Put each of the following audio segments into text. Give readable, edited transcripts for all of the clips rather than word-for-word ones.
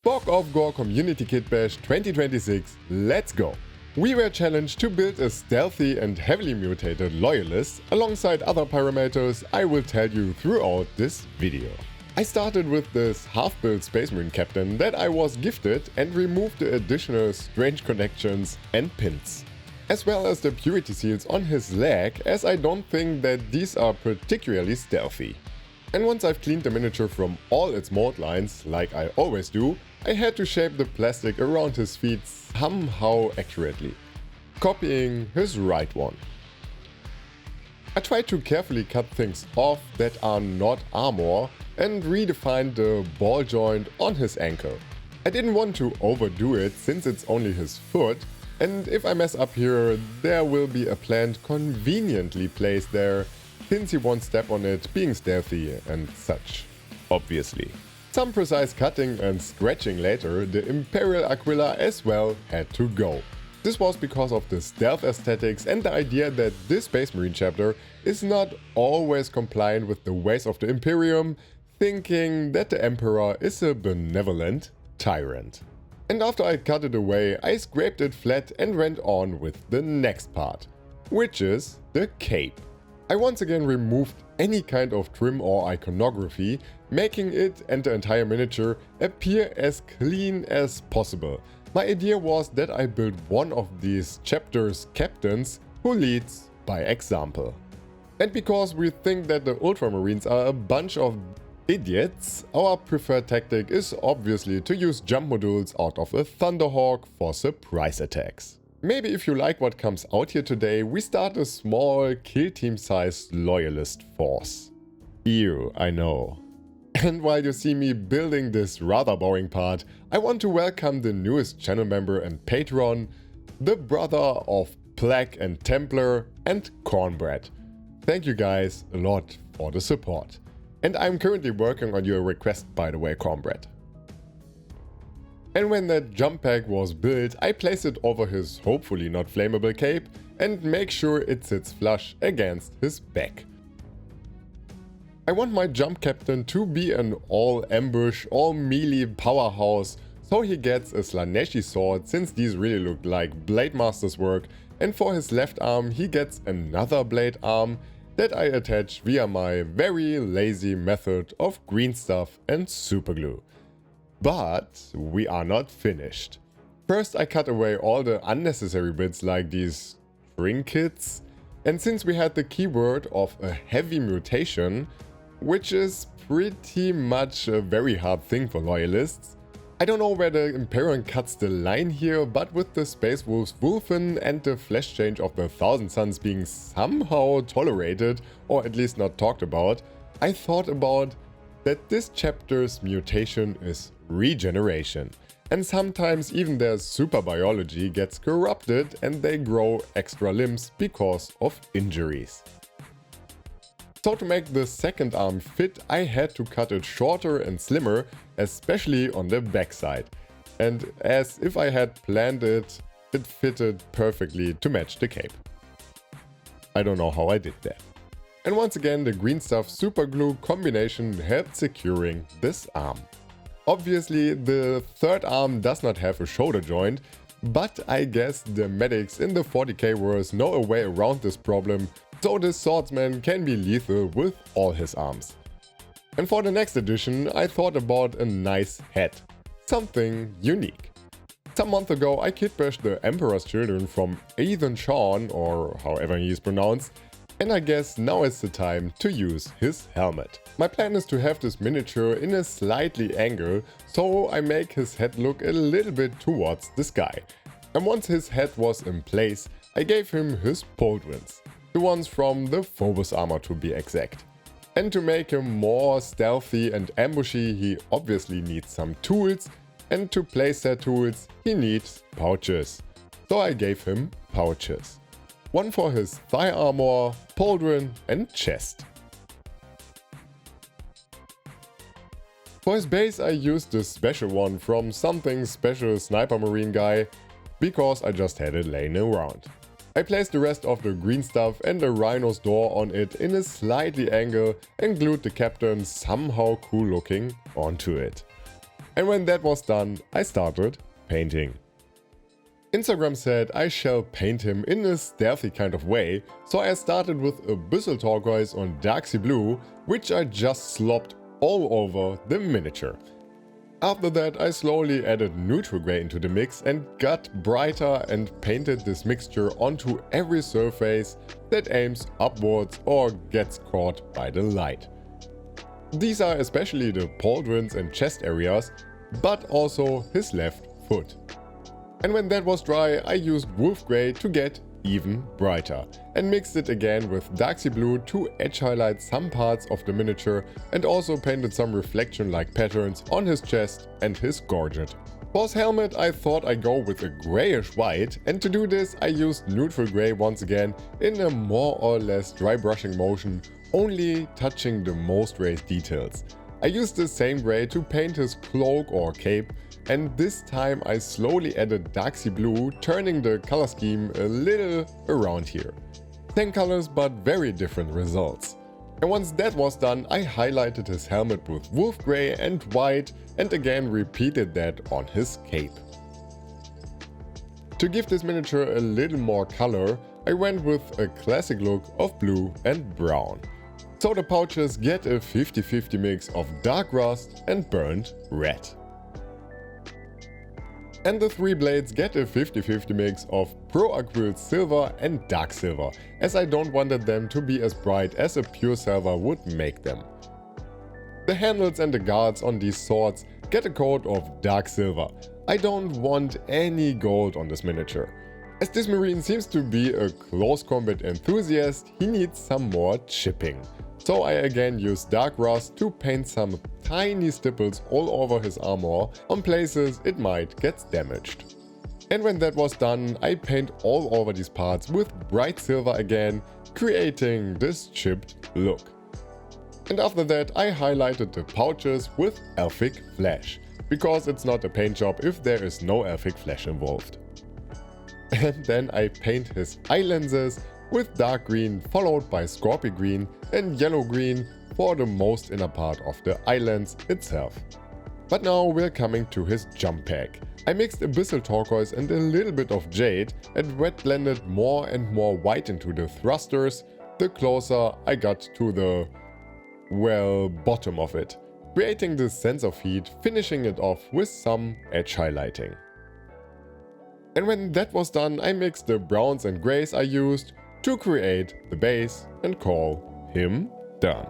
Fog of Gore Community Kit Bash 2026, let's go! We were challenged to build a stealthy and heavily mutated loyalist alongside other parameters I will tell you throughout this video. I started with this half-built Space Marine captain that I was gifted and removed the additional strange connections and pins, as well as the purity seals on his leg, as I don't think that these are particularly stealthy. And once I've cleaned the miniature from all its mold lines, like I always do, I had to shape the plastic around his feet somehow accurately, copying his right one. I tried to carefully cut things off that are not armor and redefined the ball joint on his ankle. I didn't want to overdo it since it's only his foot, and if I mess up here, there will be a plant conveniently placed there since he won't step on it being stealthy and such, obviously. Some precise cutting and scratching later, the Imperial Aquila as well had to go. This was because of the stealth aesthetics and the idea that this Space Marine chapter is not always compliant with the ways of the Imperium, thinking that the Emperor is a benevolent tyrant. And after I cut it away, I scraped it flat and went on with the next part, which is the cape. I once again removed any kind of trim or iconography, making it and the entire miniature appear as clean as possible. My idea was that I built one of these chapter's captains who leads by example. And because we think that the Ultramarines are a bunch of idiots, our preferred tactic is obviously to use jump modules out of a Thunderhawk for surprise attacks. Maybe if you like what comes out here today, we start a small kill team sized loyalist force. Ew, I know. And while you see me building this rather boring part, I want to welcome the newest channel member and patron, the brother of Plague and Templar and Cornbread. Thank you guys a lot for the support. And I'm currently working on your request, by the way, Cornbread. And when that jump pack was built, I placed it over his hopefully not flammable cape and make sure it sits flush against his back. I want my jump captain to be an all ambush, all melee powerhouse, so he gets a Slaneshi sword since these really look like Blade Master's work, and for his left arm he gets another blade arm that I attach via my very lazy method of green stuff and superglue. But we are not finished. First I cut away all the unnecessary bits like these trinkets, and since we had the keyword of a heavy mutation, which is pretty much a very hard thing for loyalists, I don't know where the Imperium cuts the line here, but with the Space Wolves Wolfen and the flesh change of the Thousand Suns being somehow tolerated, or at least not talked about, I thought about that this chapter's mutation is regeneration, and sometimes even their super biology gets corrupted and they grow extra limbs because of injuries. So to make the second arm fit, I had to cut it shorter and slimmer, especially on the backside. And as if I had planned it, it fitted perfectly to match the cape. I don't know how I did that. And once again, the green stuff super glue combination helped securing this arm. Obviously, the third arm does not have a shoulder joint, but I guess the medics in the 40k wars know a way around this problem, so this swordsman can be lethal with all his arms. And for the next edition, I thought about a nice head, something unique. Some month ago, I kitbashed the Emperor's Children from Ethan Sean, or however he is pronounced, and I guess now is the time to use his helmet. My plan is to have this miniature in a slightly angle, so I make his head look a little bit towards the sky. And once his head was in place, I gave him his pauldrons, the ones from the Phobos armor to be exact. And to make him more stealthy and ambushy, he obviously needs some tools, and to place said tools, he needs pouches. So I gave him pouches. One for his thigh armor, pauldron and chest. For his base I used the special one from something special sniper marine guy, because I just had it laying around. I placed the rest of the green stuff and the rhino's door on it in a slightly angle and glued the captain somehow cool looking onto it. And when that was done, I started painting. Instagram said I shall paint him in a stealthy kind of way, so I started with Abyssal Turquoise on Dark Sea Blue, which I just slopped all over the miniature. After that, I slowly added neutral grey into the mix and got brighter and painted this mixture onto every surface that aims upwards or gets caught by the light. These are especially the pauldrons and chest areas, but also his left foot. And when that was dry, I used wolf grey to get even brighter and mixed it again with Dark Sea Blue to edge highlight some parts of the miniature and also painted some reflection-like patterns on his chest and his gorget. For his helmet, I thought I'd go with a greyish white, and to do this I used neutral grey once again in a more or less dry brushing motion, only touching the most raised details. I used the same grey to paint his cloak or cape, and this time I slowly added Dark Sea Blue, turning the color scheme a little around here. Same colors but very different results. And once that was done, I highlighted his helmet with wolf grey and white and again repeated that on his cape. To give this miniature a little more color, I went with a classic look of blue and brown. So the pouches get a 50-50 mix of dark rust and burnt red. And the three blades get a 50-50 mix of Pro Acryl Silver and Dark Silver, as I don't wanted them to be as bright as a pure silver would make them. The handles and the guards on these swords get a coat of Dark Silver. I don't want any gold on this miniature. As this marine seems to be a close combat enthusiast, he needs some more chipping. So I again used Dark Rust to paint some tiny stipples all over his armor on places it might get damaged. And when that was done, I paint all over these parts with bright silver again, creating this chipped look. And after that I highlighted the pouches with Elfic Flash, because it's not a paint job if there is no Elfic Flash involved. And then I paint his eye lenses with dark green followed by Scorpio green and yellow green for the most inner part of the eye lens itself. But now we're coming to his jump pack. I mixed Abyssal Turquoise and a little bit of Jade and wet blended more and more white into the thrusters the closer I got to the, well, bottom of it, creating this sense of heat, finishing it off with some edge highlighting. And when that was done, I mixed the browns and greys I used to create the base and call him done.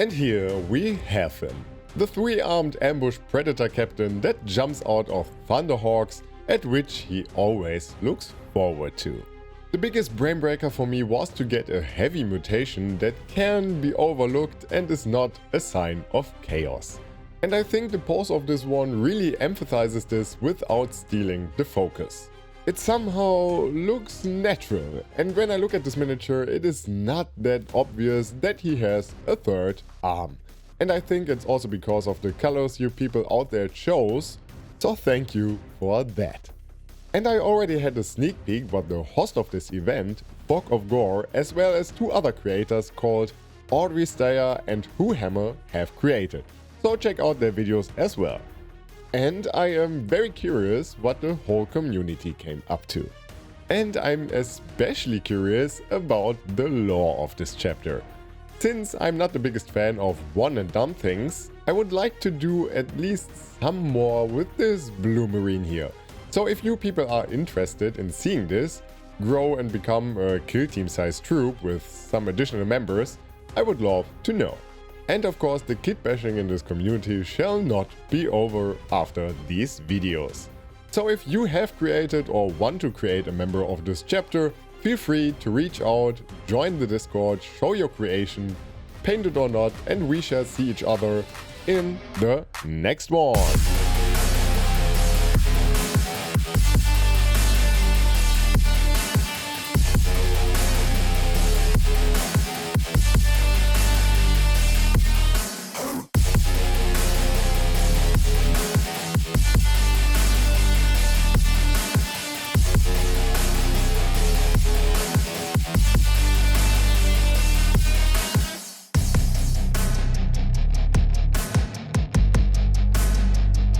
And here we have him, the three-armed ambush predator captain that jumps out of Thunderhawks, at which he always looks forward to. The biggest brain breaker for me was to get a heavy mutation that can be overlooked and is not a sign of chaos. And I think the pose of this one really emphasizes this without stealing the focus. It somehow looks natural, and when I look at this miniature, it is not that obvious that he has a third arm. And I think it's also because of the colors you people out there chose, so thank you for that. And I already had a sneak peek what the host of this event, Fog of Gore, as well as two other creators called Audrey Steyer and Whohammer have created, so check out their videos as well. And I am very curious what the whole community came up to. And I'm especially curious about the lore of this chapter. Since I'm not the biggest fan of one and done things, I would like to do at least some more with this blue marine here. So if you people are interested in seeing this grow and become a kill team sized troop with some additional members, I would love to know. And of course, the kit bashing in this community shall not be over after these videos. So if you have created or want to create a member of this chapter, feel free to reach out, join the Discord, show your creation, paint it or not, and we shall see each other in the next one.